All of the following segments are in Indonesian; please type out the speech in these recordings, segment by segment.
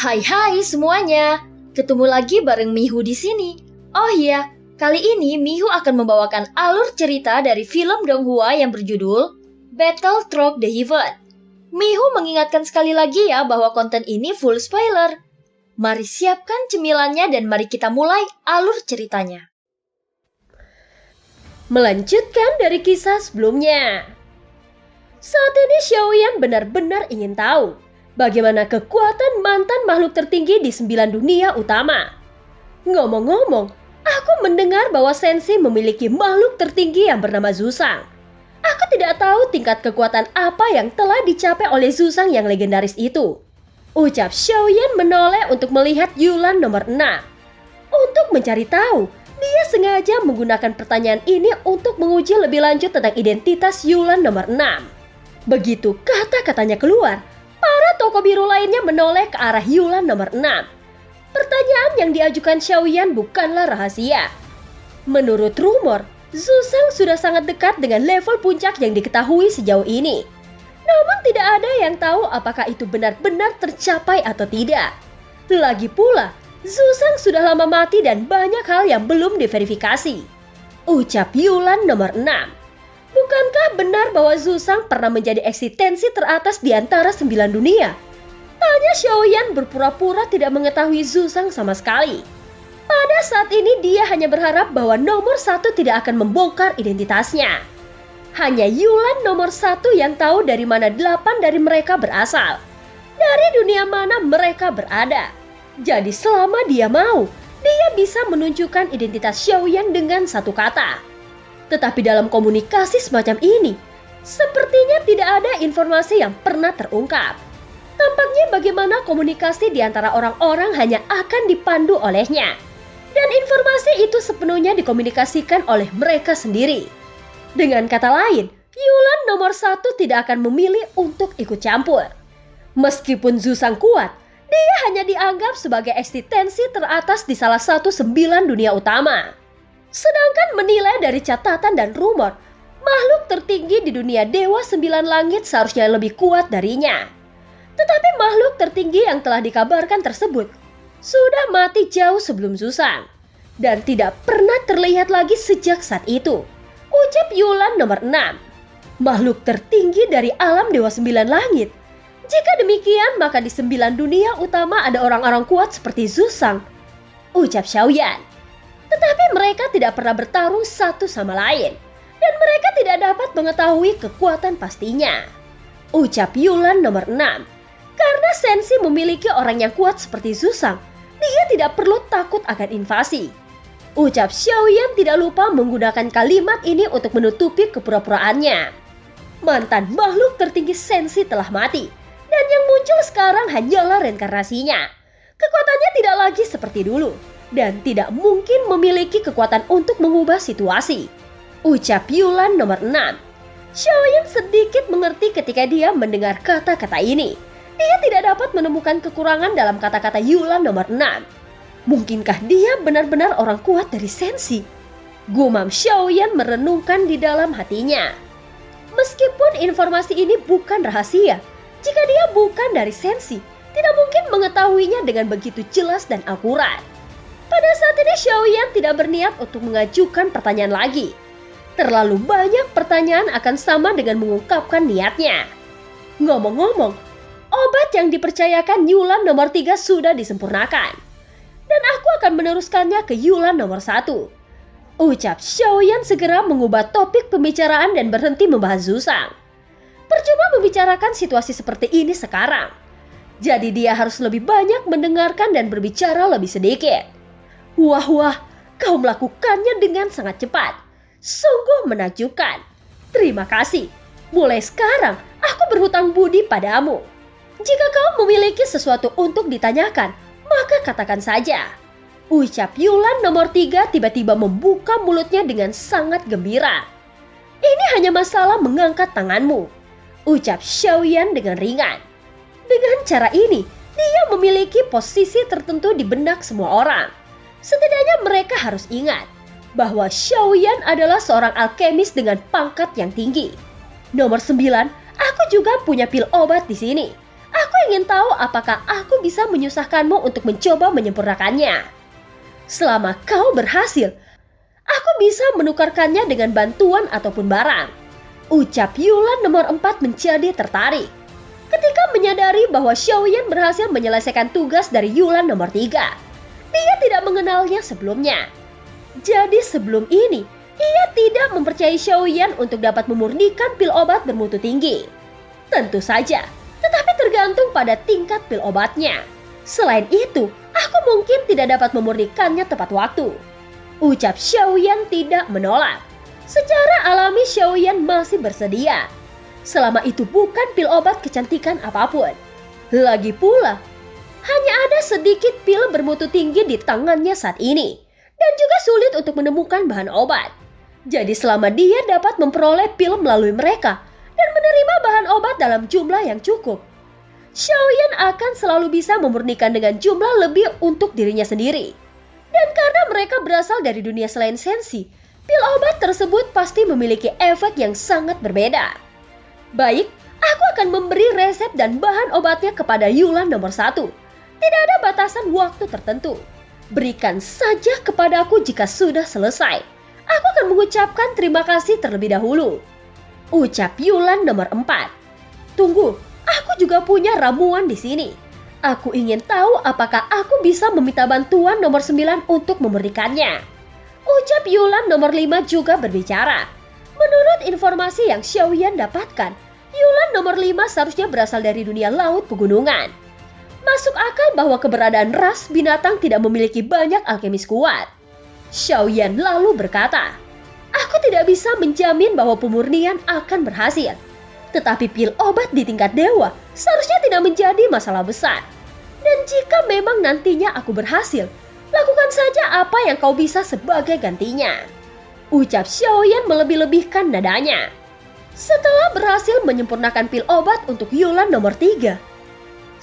Hai semuanya, ketemu lagi bareng Mihu di sini. Oh iya, kali ini Mihu akan membawakan alur cerita dari film Donghua yang berjudul Battle Through the Heaven. Mihu mengingatkan sekali lagi ya bahwa konten ini full spoiler. Mari siapkan cemilannya dan mari kita mulai alur ceritanya. Melanjutkan dari kisah sebelumnya. Saat ini Xiaoyan benar-benar ingin tahu bagaimana kekuatan mantan makhluk tertinggi di 9 dunia utama. Ngomong-ngomong, aku mendengar bahwa Senshi memiliki makhluk tertinggi yang bernama Zuzang. Aku tidak tahu tingkat kekuatan apa yang telah dicapai oleh Zuzang yang legendaris itu. Ucap Xiaoyan menoleh untuk melihat Yulan nomor 6. Untuk mencari tahu, dia sengaja menggunakan pertanyaan ini untuk menguji lebih lanjut tentang identitas Yulan nomor 6. Begitu kata-katanya keluar, para tokoh biru lainnya menoleh ke arah Yulan nomor 6. Pertanyaan yang diajukan Xiaoyan bukanlah rahasia. Menurut rumor, Zuzang sudah sangat dekat dengan level puncak yang diketahui sejauh ini. Namun tidak ada yang tahu apakah itu benar-benar tercapai atau tidak. Lagi pula, Zuzang sudah lama mati dan banyak hal yang belum diverifikasi. Ucap Yulan nomor 6. Bukankah benar bahwa Zuzang pernah menjadi eksistensi teratas di antara 9 dunia? Tanya Xiaoyan berpura-pura tidak mengetahui Zuzang sama sekali. Pada saat ini dia hanya berharap bahwa nomor 1 tidak akan membongkar identitasnya. Hanya Yulan nomor 1 yang tahu dari mana 8 dari mereka berasal. Dari dunia mana mereka berada. Jadi selama dia mau, dia bisa menunjukkan identitas Xiaoyan dengan satu kata. Tetapi dalam komunikasi semacam ini, sepertinya tidak ada informasi yang pernah terungkap. Tampaknya bagaimana komunikasi di antara orang-orang hanya akan dipandu olehnya. Dan informasi itu sepenuhnya dikomunikasikan oleh mereka sendiri. Dengan kata lain, Yulan nomor 1 tidak akan memilih untuk ikut campur. Meskipun Zuzang kuat, dia hanya dianggap sebagai eksistensi teratas di salah satu 9 dunia utama. Sedangkan menilai dari catatan dan rumor, makhluk tertinggi di dunia Dewa 9 Langit seharusnya lebih kuat darinya. Tetapi makhluk tertinggi yang telah dikabarkan tersebut sudah mati jauh sebelum Zuzang dan tidak pernah terlihat lagi sejak saat itu. Ucap Yulan nomor 6. Makhluk tertinggi dari alam Dewa 9 Langit. Jika demikian, maka di 9 dunia utama ada orang-orang kuat seperti Zuzang. Ucap Xiaoyan. Tetapi mereka tidak pernah bertarung satu sama lain. Dan mereka tidak dapat mengetahui kekuatan pastinya. Ucap Yulan nomor 6. Karena Senshi memiliki orang yang kuat seperti Zuzang, dia tidak perlu takut akan invasi. Ucap Xiaoyan tidak lupa menggunakan kalimat ini untuk menutupi kepura-puraannya. Mantan makhluk tertinggi Senshi telah mati. Dan yang muncul sekarang hanyalah reinkarnasinya. Kekuatannya tidak lagi seperti dulu. Dan tidak mungkin memiliki kekuatan untuk mengubah situasi. Ucap Yulan nomor 6. Xiaoyan sedikit mengerti ketika dia mendengar kata-kata ini. Dia tidak dapat menemukan kekurangan dalam kata-kata Yulan nomor 6. Mungkinkah dia benar-benar orang kuat dari Senshi? Gumam Xiaoyan merenungkan di dalam hatinya. Meskipun informasi ini bukan rahasia, jika dia bukan dari Senshi, tidak mungkin mengetahuinya dengan begitu jelas dan akurat. Pada saat ini Xiaoyan tidak berniat untuk mengajukan pertanyaan lagi. Terlalu banyak pertanyaan akan sama dengan mengungkapkan niatnya. Ngomong-ngomong, obat yang dipercayakan Yulan nomor 3 sudah disempurnakan. Dan aku akan meneruskannya ke Yulan nomor 1. Ucap Xiaoyan segera mengubah topik pembicaraan dan berhenti membahas Zuzang. Percuma membicarakan situasi seperti ini sekarang. Jadi dia harus lebih banyak mendengarkan dan berbicara lebih sedikit. Wah, kau melakukannya dengan sangat cepat. Sungguh menakjubkan. Terima kasih. Mulai sekarang, aku berhutang budi padamu. Jika kau memiliki sesuatu untuk ditanyakan, maka katakan saja. Ucap Yulan nomor 3 tiba-tiba membuka mulutnya dengan sangat gembira. Ini hanya masalah mengangkat tanganmu. Ucap Xiaoyan dengan ringan. Dengan cara ini, dia memiliki posisi tertentu di benak semua orang. Setidaknya mereka harus ingat bahwa Xiaoyan adalah seorang alkemis dengan pangkat yang tinggi. Nomor 9, aku juga punya pil obat di sini. Aku ingin tahu apakah aku aku bisa menyusahkanmu untuk mencoba menyempurnakannya. Selama kau berhasil, aku bisa menukarkannya dengan bantuan ataupun barang. Ucap Yulan nomor 4 menjadi tertarik ketika menyadari bahwa Xiaoyan berhasil menyelesaikan tugas dari Yulan nomor 3. Dia tidak mengenalnya sebelumnya. Jadi sebelum ini, ia tidak mempercayai Xiaoyan untuk dapat memurnikan pil obat bermutu tinggi. Tentu saja, tetapi tergantung pada tingkat pil obatnya. Selain itu, aku mungkin tidak dapat memurnikannya tepat waktu. Ucap Xiaoyan tidak menolak. Secara alami Xiaoyan masih bersedia. Selama itu bukan pil obat kecantikan apapun. Lagi pula, hanya ada sedikit pil bermutu tinggi di tangannya saat ini. Dan juga sulit untuk menemukan bahan obat. Jadi selama dia dapat memperoleh pil melalui mereka dan menerima bahan obat dalam jumlah yang cukup, Xiaoyan akan selalu bisa memurnikan dengan jumlah lebih untuk dirinya sendiri. Dan karena mereka berasal dari dunia selain sensi, pil obat tersebut pasti memiliki efek yang sangat berbeda. Baik, aku akan memberi resep dan bahan obatnya kepada Yulan nomor 1. Tidak ada batasan waktu tertentu. Berikan saja kepadaku jika sudah selesai. Aku akan mengucapkan terima kasih terlebih dahulu. Ucap Yulan nomor 4. Tunggu, aku juga punya ramuan di sini. Aku ingin tahu apakah aku bisa meminta bantuan nomor 9 untuk memurnikannya. Ucap Yulan nomor 5 juga berbicara. Menurut informasi yang Xiaoyan dapatkan, Yulan nomor 5 seharusnya berasal dari dunia laut pegunungan. Masuk akal bahwa keberadaan ras binatang tidak memiliki banyak alkemis kuat. Xiaoyan lalu berkata, aku tidak bisa menjamin bahwa pemurnian akan berhasil. Tetapi pil obat di tingkat dewa seharusnya tidak menjadi masalah besar. Dan jika memang nantinya aku berhasil, lakukan saja apa yang kau bisa sebagai gantinya. Ucap Xiaoyan melebih-lebihkan nadanya. Setelah berhasil menyempurnakan pil obat untuk Yulan nomor 3,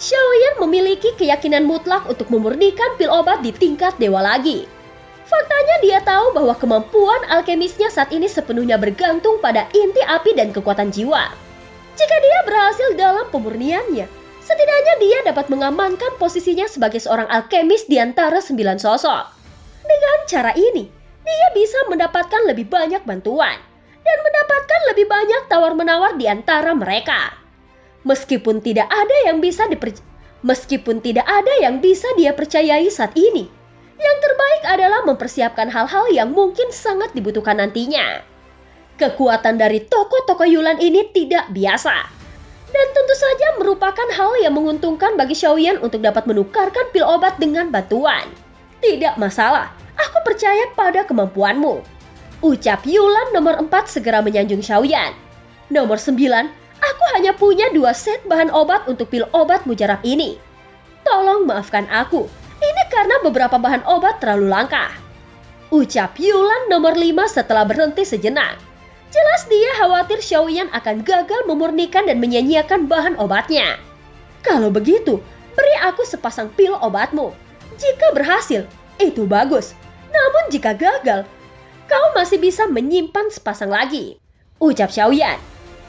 Xiaoyan memiliki keyakinan mutlak untuk memurnikan pil obat di tingkat dewa lagi. Faktanya dia tahu bahwa kemampuan alkemisnya saat ini sepenuhnya bergantung pada inti api dan kekuatan jiwa. Jika dia berhasil dalam pemurniannya, setidaknya dia dapat mengamankan posisinya sebagai seorang alkemis di antara 9 sosok. Dengan cara ini, dia bisa mendapatkan lebih banyak bantuan dan mendapatkan lebih banyak tawar-menawar di antara mereka. Meskipun tidak ada yang bisa dia percayai saat ini, yang terbaik adalah mempersiapkan hal-hal yang mungkin sangat dibutuhkan nantinya. Kekuatan dari tokoh-tokoh Yulan ini tidak biasa, dan tentu saja merupakan hal yang menguntungkan bagi Xiaoyan untuk dapat menukarkan pil obat dengan bantuan. Tidak masalah, aku percaya pada kemampuanmu. Ucap Yulan nomor 4 segera menyanjung Xiaoyan. Nomor 9, aku hanya punya 2 set bahan obat untuk pil obat mujarab ini. Tolong maafkan aku, ini karena beberapa bahan obat terlalu langka. Ucap Yulan nomor 5 setelah berhenti sejenak. Jelas dia khawatir Xiaoyan akan gagal memurnikan dan menyia-nyiakan bahan obatnya. Kalau begitu, beri aku sepasang pil obatmu. Jika berhasil, itu bagus. Namun jika gagal, kau masih bisa menyimpan sepasang lagi. Ucap Xiaoyan.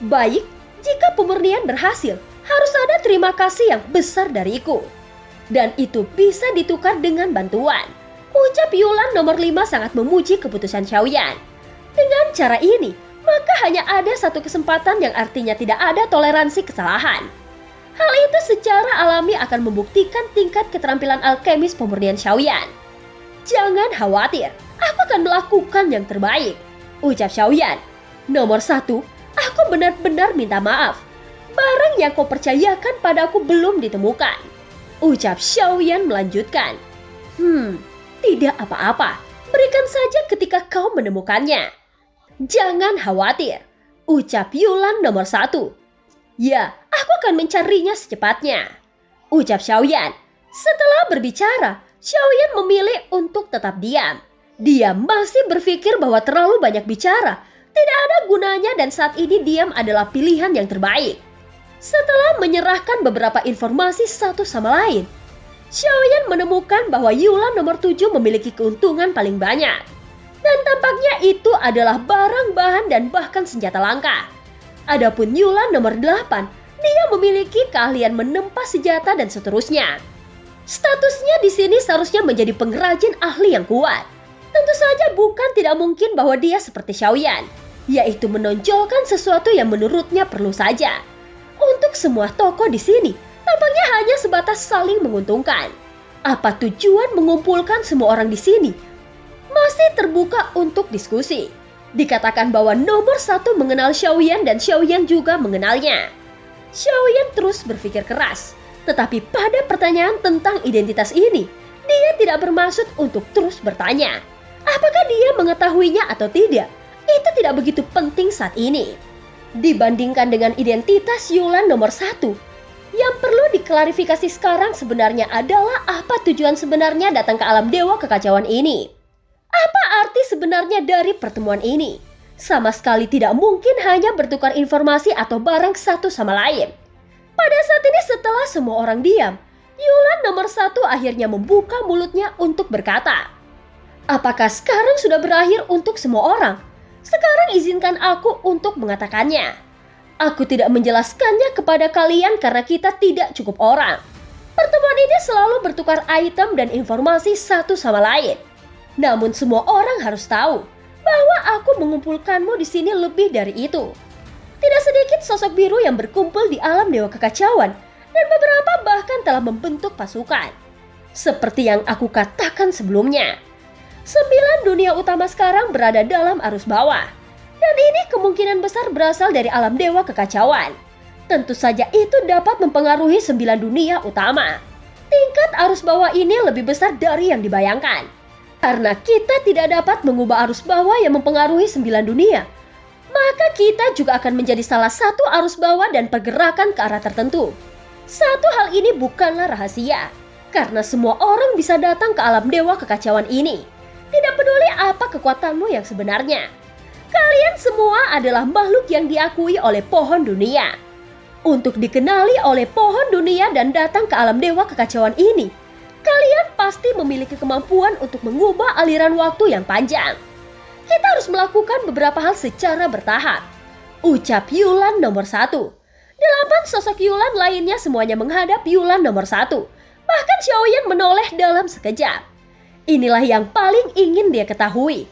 Baik, jika pemurnian berhasil, harus ada terima kasih yang besar dariku. Dan itu bisa ditukar dengan bantuan. Ucap Yulan nomor 5 sangat memuji keputusan Xiaoyan. Dengan cara ini, maka hanya ada satu kesempatan yang artinya tidak ada toleransi kesalahan. Hal itu secara alami akan membuktikan tingkat keterampilan alkemis pemurnian Xiaoyan. Jangan khawatir, aku akan melakukan yang terbaik. Ucap Xiaoyan. Nomor 1, aku benar-benar minta maaf. Barang yang kau percayakan padaku belum ditemukan. Ucap Xiaoyan melanjutkan. Tidak apa-apa. Berikan saja ketika kau menemukannya. Jangan khawatir. Ucap Yulan nomor 1. Ya, aku akan mencarinya secepatnya. Ucap Xiaoyan. Setelah berbicara, Xiaoyan memilih untuk tetap diam. Dia masih berpikir bahwa terlalu banyak bicara tidak ada gunanya dan saat ini diam adalah pilihan yang terbaik. Setelah menyerahkan beberapa informasi satu sama lain, Xiaoyan menemukan bahwa Yulan nomor 7 memiliki keuntungan paling banyak. Dan tampaknya itu adalah barang bahan dan bahkan senjata langka. Adapun Yulan nomor 8, dia memiliki keahlian menempa senjata dan seterusnya. Statusnya di sini seharusnya menjadi pengrajin ahli yang kuat. Tentu saja bukan tidak mungkin bahwa dia seperti Xiaoyan, yaitu menonjolkan sesuatu yang menurutnya perlu saja. Untuk semua tokoh di sini, tampaknya hanya sebatas saling menguntungkan. Apa tujuan mengumpulkan semua orang di sini? Masih terbuka untuk diskusi. Dikatakan bahwa nomor 1 mengenal Xiaoyan dan Xiaoyan juga mengenalnya. Xiaoyan terus berpikir keras. Tetapi pada pertanyaan tentang identitas ini, dia tidak bermaksud untuk terus bertanya. Apakah dia mengetahuinya atau tidak? Itu tidak begitu penting saat ini. Dibandingkan dengan identitas Yulan nomor 1, yang perlu diklarifikasi sekarang sebenarnya adalah apa tujuan sebenarnya datang ke alam dewa kekacauan ini. Apa arti sebenarnya dari pertemuan ini? Sama sekali tidak mungkin hanya bertukar informasi atau barang satu sama lain. Pada saat ini setelah semua orang diam, Yulan nomor 1 akhirnya membuka mulutnya untuk berkata, "Apakah sekarang sudah berakhir untuk semua orang? Sekarang izinkan aku untuk mengatakannya. Aku tidak menjelaskannya kepada kalian karena kita tidak cukup orang. Pertemuan ini selalu bertukar item dan informasi satu sama lain. Namun semua orang harus tahu bahwa aku mengumpulkanmu di sini lebih dari itu. Tidak sedikit sosok biru yang berkumpul di alam dewa kekacauan dan beberapa bahkan telah membentuk pasukan. Seperti yang aku katakan sebelumnya, 9 dunia utama sekarang berada dalam arus bawah. Dan ini kemungkinan besar berasal dari alam dewa kekacauan. Tentu saja itu dapat mempengaruhi 9 dunia utama. Tingkat arus bawah ini lebih besar dari yang dibayangkan. Karena kita tidak dapat mengubah arus bawah yang mempengaruhi 9 dunia, maka kita juga akan menjadi salah satu arus bawah dan pergerakan ke arah tertentu. Satu hal ini bukanlah rahasia, karena semua orang bisa datang ke alam dewa kekacauan ini. Tidak peduli apa kekuatanmu yang sebenarnya. Kalian semua adalah makhluk yang diakui oleh pohon dunia. Untuk dikenali oleh pohon dunia dan datang ke alam dewa kekacauan ini, kalian pasti memiliki kemampuan untuk mengubah aliran waktu yang panjang. Kita harus melakukan beberapa hal secara bertahap. Ucap Yulan nomor 1. 8 sosok Yulan lainnya semuanya menghadap Yulan nomor 1. Bahkan Xiaoyan menoleh dalam sekejap. Inilah yang paling ingin dia ketahui.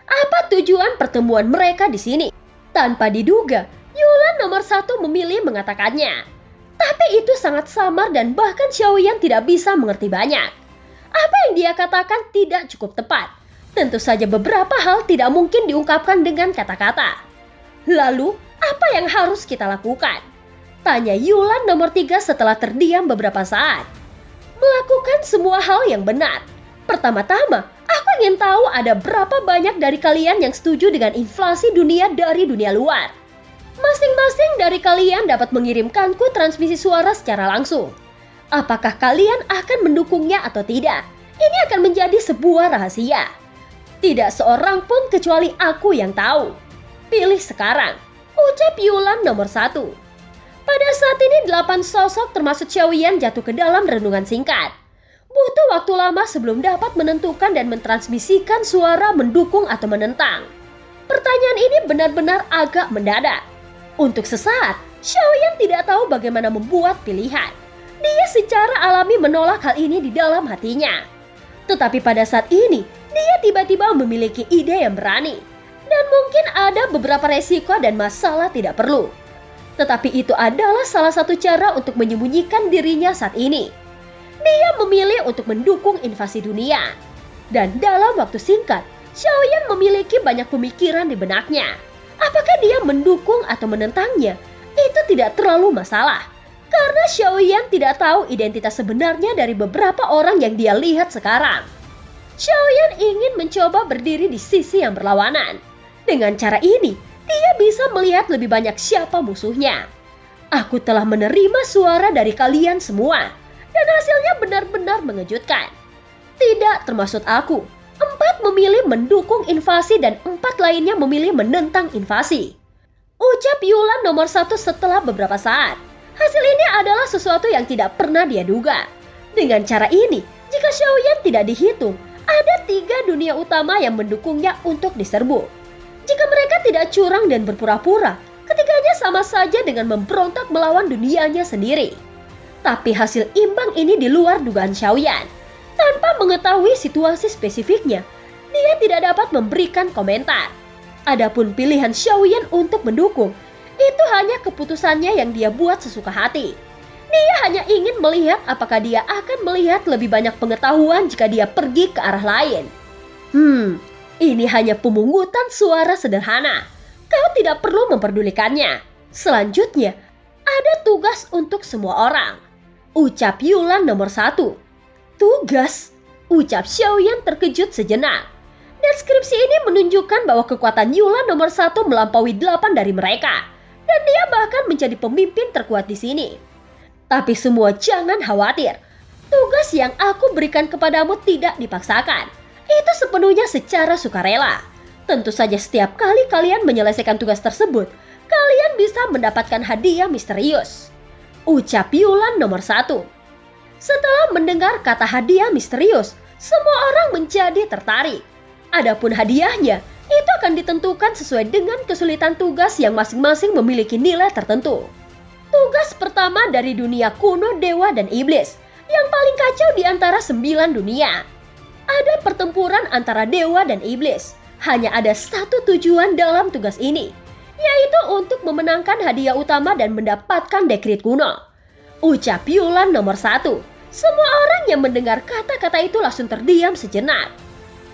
Apa tujuan pertemuan mereka di sini? Tanpa diduga, Yulan nomor 1 memilih mengatakannya. Tapi itu sangat samar dan bahkan Xiaoyan tidak bisa mengerti banyak. Apa yang dia katakan tidak cukup tepat. Tentu saja beberapa hal tidak mungkin diungkapkan dengan kata-kata. Lalu, apa yang harus kita lakukan? Tanya Yulan nomor 3 setelah terdiam beberapa saat. Melakukan semua hal yang benar. Pertama-tama, aku ingin tahu ada berapa banyak dari kalian yang setuju dengan inflasi dunia dari dunia luar. Masing-masing dari kalian dapat mengirimkanku transmisi suara secara langsung. Apakah kalian akan mendukungnya atau tidak? Ini akan menjadi sebuah rahasia. Tidak seorang pun kecuali aku yang tahu. Pilih sekarang, ucap Yulan nomor 1. Pada saat ini 8 sosok termasuk Xiaoyan jatuh ke dalam renungan singkat. Butuh waktu lama sebelum dapat menentukan dan mentransmisikan suara mendukung atau menentang. Pertanyaan ini benar-benar agak mendadak. Untuk sesaat, Xiaoyan tidak tahu bagaimana membuat pilihan. Dia secara alami menolak hal ini di dalam hatinya. Tetapi pada saat ini, dia tiba-tiba memiliki ide yang berani. Dan mungkin ada beberapa resiko dan masalah tidak perlu. Tetapi itu adalah salah satu cara untuk menyembunyikan dirinya saat ini. Dia memilih untuk mendukung invasi dunia. Dan dalam waktu singkat, Xiaoyan memiliki banyak pemikiran di benaknya. Apakah dia mendukung atau menentangnya? Itu tidak terlalu masalah. Karena Xiaoyan tidak tahu identitas sebenarnya dari beberapa orang yang dia lihat sekarang. Xiaoyan ingin mencoba berdiri di sisi yang berlawanan. Dengan cara ini, dia bisa melihat lebih banyak siapa musuhnya. Aku telah menerima suara dari kalian semua, dan hasilnya benar-benar mengejutkan. Tidak termasuk aku. 4 memilih mendukung invasi dan 4 lainnya memilih menentang invasi. Ucap Yulan nomor 1 setelah beberapa saat. Hasil ini adalah sesuatu yang tidak pernah dia duga. Dengan cara ini, jika Xiaoyan tidak dihitung, ada 3 dunia utama yang mendukungnya untuk diserbu. Jika mereka tidak curang dan berpura-pura, ketiganya sama saja dengan memberontak melawan dunianya sendiri. Tapi hasil imbang ini di luar dugaan Xiaoyan. Tanpa mengetahui situasi spesifiknya, dia tidak dapat memberikan komentar. Adapun pilihan Xiaoyan untuk mendukung, itu hanya keputusannya yang dia buat sesuka hati. Dia hanya ingin melihat apakah dia akan melihat lebih banyak pengetahuan jika dia pergi ke arah lain. Ini hanya pemungutan suara sederhana. Kau tidak perlu memperdulikannya. Selanjutnya, ada tugas untuk semua orang. Ucap Yulan nomor 1. Tugas? Ucap Xiaoyan terkejut sejenak. Deskripsi ini menunjukkan bahwa kekuatan Yulan nomor 1 melampaui 8 dari mereka. Dan dia bahkan menjadi pemimpin terkuat di sini. Tapi semua jangan khawatir. Tugas yang aku berikan kepadamu tidak dipaksakan. Itu sepenuhnya secara sukarela. Tentu saja setiap kali kalian menyelesaikan tugas tersebut, kalian bisa mendapatkan hadiah misterius. Ucap Yulan nomor 1. Setelah mendengar kata hadiah misterius, semua orang menjadi tertarik. Adapun hadiahnya, itu akan ditentukan sesuai dengan kesulitan tugas yang masing-masing memiliki nilai tertentu. Tugas pertama dari dunia kuno dewa dan iblis, yang paling kacau di antara 9 dunia. Ada pertempuran antara dewa dan iblis. Hanya ada satu tujuan dalam tugas ini, yaitu untuk memenangkan hadiah utama dan mendapatkan dekrit kuno. Ucap Yulan nomor 1. Semua orang yang mendengar kata-kata itu langsung terdiam sejenak.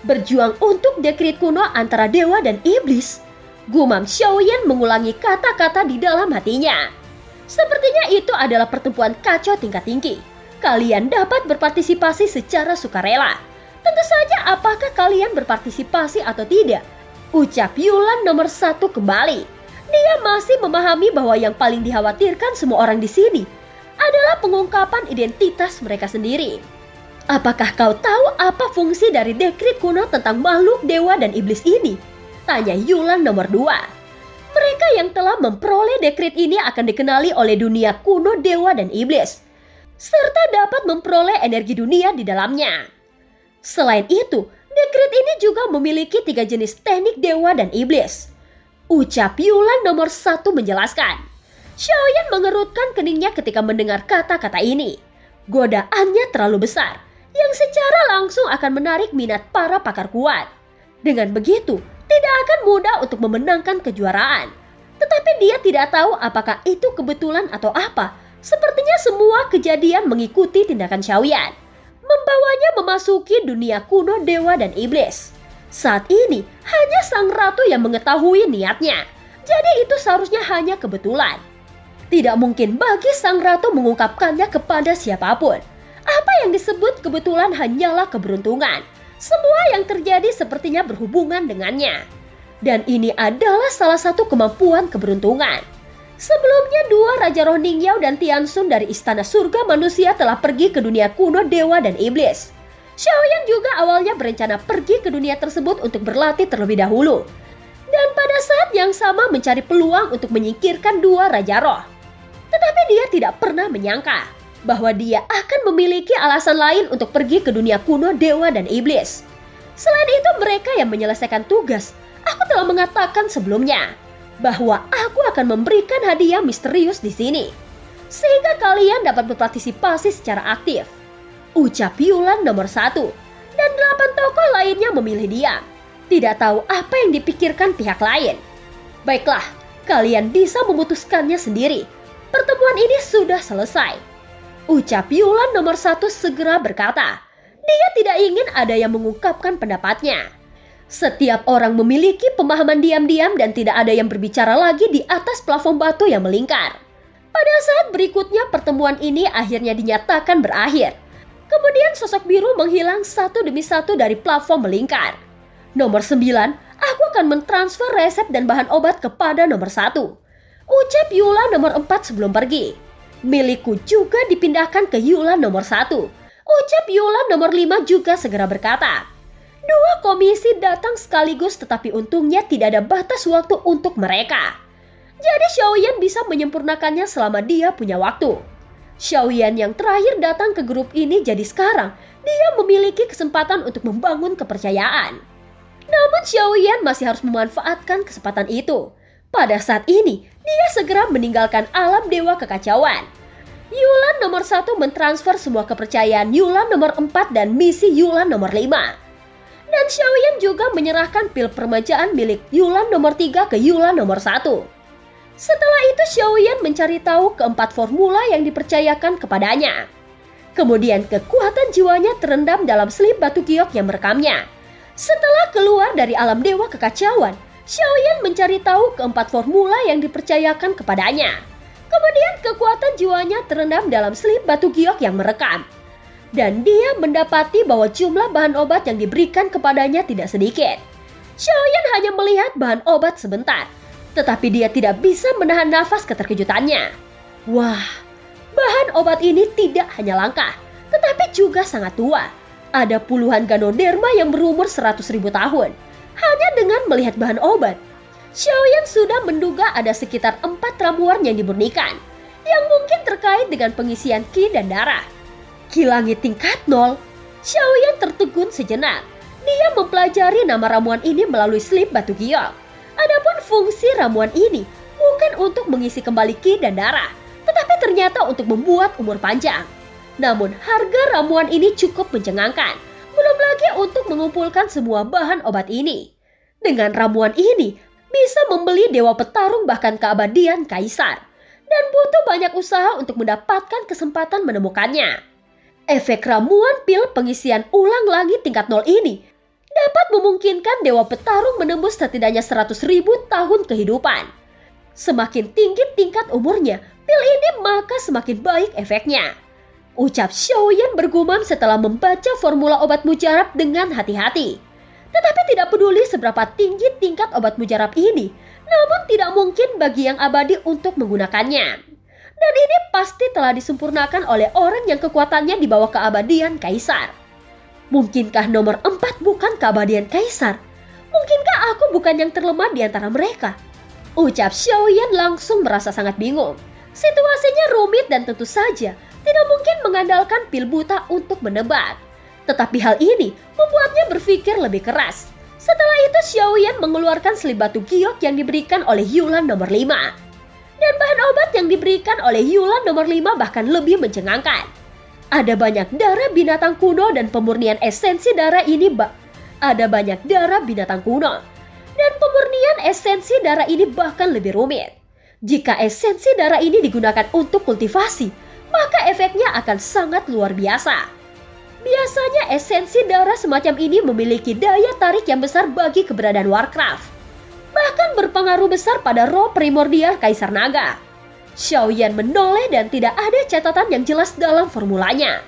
Berjuang untuk dekrit kuno antara dewa dan iblis. Gumam Xiaoyan mengulangi kata-kata di dalam hatinya. Sepertinya itu adalah pertempuran kacau tingkat tinggi. Kalian dapat berpartisipasi secara sukarela. Tentu saja apakah kalian berpartisipasi atau tidak? Ucap Yulan nomor 1 kembali. Dia masih memahami bahwa yang paling dikhawatirkan semua orang di sini adalah pengungkapan identitas mereka sendiri. Apakah kau tahu apa fungsi dari dekrit kuno tentang makhluk dewa dan iblis ini? Tanya Yulan nomor 2. Mereka yang telah memperoleh dekrit ini akan dikenali oleh dunia kuno dewa dan iblis, serta dapat memperoleh energi dunia di dalamnya. Selain itu, dekrit ini juga memiliki 3 jenis teknik dewa dan iblis. Ucap Yulan nomor 1 menjelaskan. Xiaoyan mengerutkan keningnya ketika mendengar kata-kata ini. Godaannya terlalu besar, yang secara langsung akan menarik minat para pakar kuat. Dengan begitu, tidak akan mudah untuk memenangkan kejuaraan. Tetapi dia tidak tahu apakah itu kebetulan atau apa. Sepertinya semua kejadian mengikuti tindakan Xiaoyan, membawanya memasuki dunia kuno dewa dan iblis. Saat ini, hanya sang ratu yang mengetahui niatnya. Jadi itu seharusnya hanya kebetulan. Tidak mungkin bagi sang ratu mengungkapkannya kepada siapapun. Apa yang disebut kebetulan hanyalah keberuntungan. Semua yang terjadi sepertinya berhubungan dengannya. Dan ini adalah salah satu kemampuan keberuntungan. Sebelumnya 2 Raja Roh Ningyao dan Tianxun dari Istana Surga Manusia telah pergi ke dunia kuno dewa dan iblis. Xiaoyan juga awalnya berencana pergi ke dunia tersebut untuk berlatih terlebih dahulu. Dan pada saat yang sama mencari peluang untuk menyingkirkan 2 Raja Roh. Tetapi dia tidak pernah menyangka bahwa dia akan memiliki alasan lain untuk pergi ke dunia kuno dewa dan iblis. Selain itu mereka yang menyelesaikan tugas, aku telah mengatakan sebelumnya bahwa aku akan memberikan hadiah misterius di sini, sehingga kalian dapat berpartisipasi secara aktif. Ucap Yulan nomor 1, dan 8 tokoh lainnya memilih diam. Tidak tahu apa yang dipikirkan pihak lain. Baiklah, kalian bisa memutuskannya sendiri. Pertemuan ini sudah selesai. Ucap Yulan nomor 1 segera berkata, dia tidak ingin ada yang mengungkapkan pendapatnya. Setiap orang memiliki pemahaman diam-diam dan tidak ada yang berbicara lagi di atas plafon batu yang melingkar. Pada saat berikutnya pertemuan ini akhirnya dinyatakan berakhir. Kemudian sosok biru menghilang satu demi satu dari plafon melingkar. Nomor 9, aku akan mentransfer resep dan bahan obat kepada nomor 1. Ucap Yulan nomor 4 sebelum pergi. Milikku juga dipindahkan ke Yulan nomor 1. Ucap Yulan nomor 5 juga segera berkata. 2 komisi datang sekaligus tetapi untungnya tidak ada batas waktu untuk mereka. Jadi Xiaoyan bisa menyempurnakannya selama dia punya waktu. Xiaoyan yang terakhir datang ke grup ini jadi sekarang dia memiliki kesempatan untuk membangun kepercayaan. Namun Xiaoyan masih harus memanfaatkan kesempatan itu. Pada saat ini dia segera meninggalkan alam dewa kekacauan. Yulan nomor 1 mentransfer semua kepercayaan Yulan nomor 4 dan misi Yulan nomor 5. Dan Xiaoyan juga menyerahkan pil permajaan milik Yulan nomor 3 ke Yulan nomor 1. Setelah itu Xiaoyan mencari tahu keempat formula yang dipercayakan kepadanya. Kemudian kekuatan jiwanya terendam dalam selip batu giok yang merekamnya. Setelah keluar dari alam dewa kekacauan, Xiaoyan mencari tahu keempat formula yang dipercayakan kepadanya. Kemudian kekuatan jiwanya terendam dalam selip batu giok yang merekam. Dan dia mendapati bahwa jumlah bahan obat yang diberikan kepadanya tidak sedikit. Xiaoyan hanya melihat bahan obat sebentar, tetapi dia tidak bisa menahan nafas keterkejutannya. Wah, bahan obat ini tidak hanya langka, tetapi juga sangat tua. Ada puluhan Ganoderma yang berumur 100.000 tahun. Hanya dengan melihat bahan obat, Xiaoyan sudah menduga ada sekitar 4 ramuan yang dimurnikan, yang mungkin terkait dengan pengisian ki dan darah. Ki langit tingkat 0, Xiaoyan tertegun sejenak. Dia mempelajari nama ramuan ini melalui slip batu giok. Adapun fungsi ramuan ini bukan untuk mengisi kembali ki dan darah, tetapi ternyata untuk membuat umur panjang. Namun harga ramuan ini cukup mencengangkan, belum lagi untuk mengumpulkan semua bahan obat ini. Dengan ramuan ini, bisa membeli dewa petarung bahkan keabadian kaisar, dan butuh banyak usaha untuk mendapatkan kesempatan menemukannya. Efek ramuan pil pengisian ulang langit tingkat 0 ini dapat memungkinkan dewa petarung menembus setidaknya 100.000 tahun kehidupan. Semakin tinggi tingkat umurnya, pil ini maka semakin baik efeknya. Ucap Xiaoyan bergumam setelah membaca formula obat mujarab dengan hati-hati. Tetapi tidak peduli seberapa tinggi tingkat obat mujarab ini, namun tidak mungkin bagi yang abadi untuk menggunakannya. Dan ini pasti telah disempurnakan oleh orang yang kekuatannya di bawah keabadian kaisar. Mungkinkah nomor 4 bukan keabadian kaisar? Mungkinkah aku bukan yang terlemah di antara mereka? Ucap Xiaoyan langsung merasa sangat bingung. Situasinya rumit dan tentu saja tidak mungkin mengandalkan pil buta untuk menebak. Tetapi hal ini membuatnya berpikir lebih keras. Setelah itu Xiaoyan mengeluarkan selip batu giok yang diberikan oleh Yulan nomor 5. Dan bahan obat yang diberikan oleh Yulan nomor 5 bahkan lebih mencengangkan. Ada banyak darah binatang kuno dan pemurnian esensi darah ini ada banyak darah binatang kuno. Dan pemurnian esensi darah ini bahkan lebih rumit. Jika esensi darah ini digunakan untuk kultivasi, maka efeknya akan sangat luar biasa. Biasanya esensi darah semacam ini memiliki daya tarik yang besar bagi keberadaan Warcraft. Bahkan berpengaruh besar pada roh primordial Kaisar Naga. Xiaoyan menoleh dan tidak ada catatan yang jelas dalam formulanya.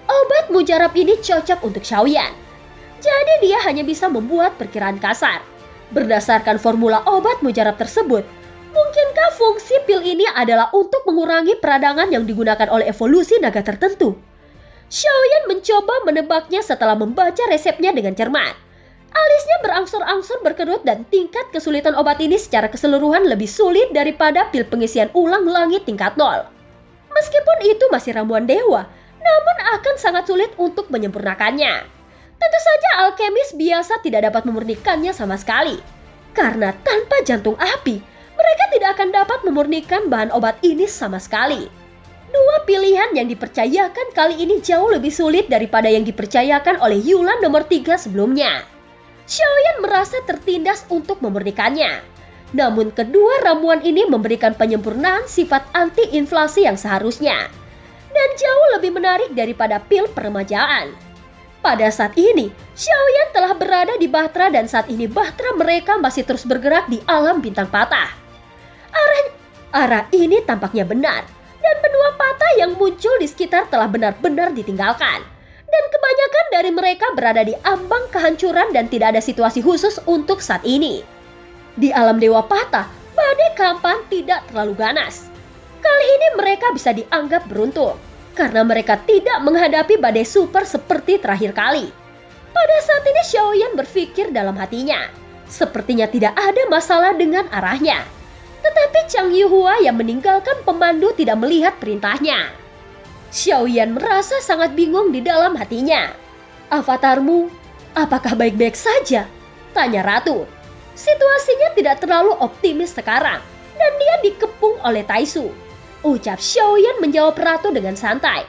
Obat mujarab ini cocok untuk Xiaoyan. Jadi dia hanya bisa membuat perkiraan kasar. Berdasarkan formula obat mujarab tersebut, mungkinkah fungsi pil ini adalah untuk mengurangi peradangan yang digunakan oleh evolusi naga tertentu? Xiaoyan mencoba menebaknya setelah membaca resepnya dengan cermat. Alisnya berangsur-angsur berkerut dan tingkat kesulitan obat ini secara keseluruhan lebih sulit daripada pil pengisian ulang langit tingkat 0. Meskipun itu masih ramuan dewa, namun akan sangat sulit untuk menyempurnakannya. Tentu saja alkemis biasa tidak dapat memurnikannya sama sekali. Karena tanpa jantung api, mereka tidak akan dapat memurnikan bahan obat ini sama sekali. Dua pilihan yang dipercayakan kali ini jauh lebih sulit daripada yang dipercayakan oleh Yulan nomor 3 sebelumnya. Xiaoyan merasa tertindas untuk memurnikannya. Namun kedua ramuan ini memberikan penyempurnaan sifat anti-inflasi yang seharusnya. Dan jauh lebih menarik daripada pil peremajaan. Pada saat ini, Xiaoyan telah berada di Bahtera dan saat ini Bahtera mereka masih terus bergerak di alam bintang patah. Arah ini tampaknya benar. Dan benua patah yang muncul di sekitar telah benar-benar ditinggalkan. Dan kebanyakan dari mereka berada di ambang kehancuran dan tidak ada situasi khusus untuk saat ini. Di alam dewa patah, badai Kampan tidak terlalu ganas. Kali ini mereka bisa dianggap beruntung, karena mereka tidak menghadapi badai super seperti terakhir kali. Pada saat ini Xiaoyan berpikir dalam hatinya, sepertinya tidak ada masalah dengan arahnya. Tetapi Chang Yuhua yang meninggalkan pemandu tidak melihat perintahnya. Xiaoyan merasa sangat bingung di dalam hatinya. Avatarmu, apakah baik-baik saja? Tanya Ratu. Situasinya tidak terlalu optimis sekarang, dan dia dikepung oleh Taisu. Ucap Xiaoyan menjawab Ratu dengan santai.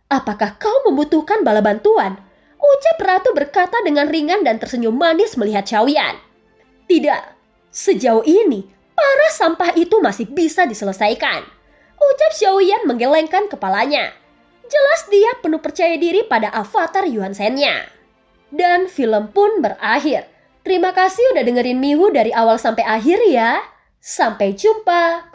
Apakah kau membutuhkan bala bantuan? Ucap Ratu berkata dengan ringan dan tersenyum manis melihat Xiaoyan. Tidak, sejauh ini para sampah itu masih bisa diselesaikan. Ucap Xiaoyan menggelengkan kepalanya. Jelas dia penuh percaya diri pada avatar Yuan Shen-nya. Dan film pun berakhir. Terima kasih udah dengerin Mihu dari awal sampai akhir ya. Sampai jumpa.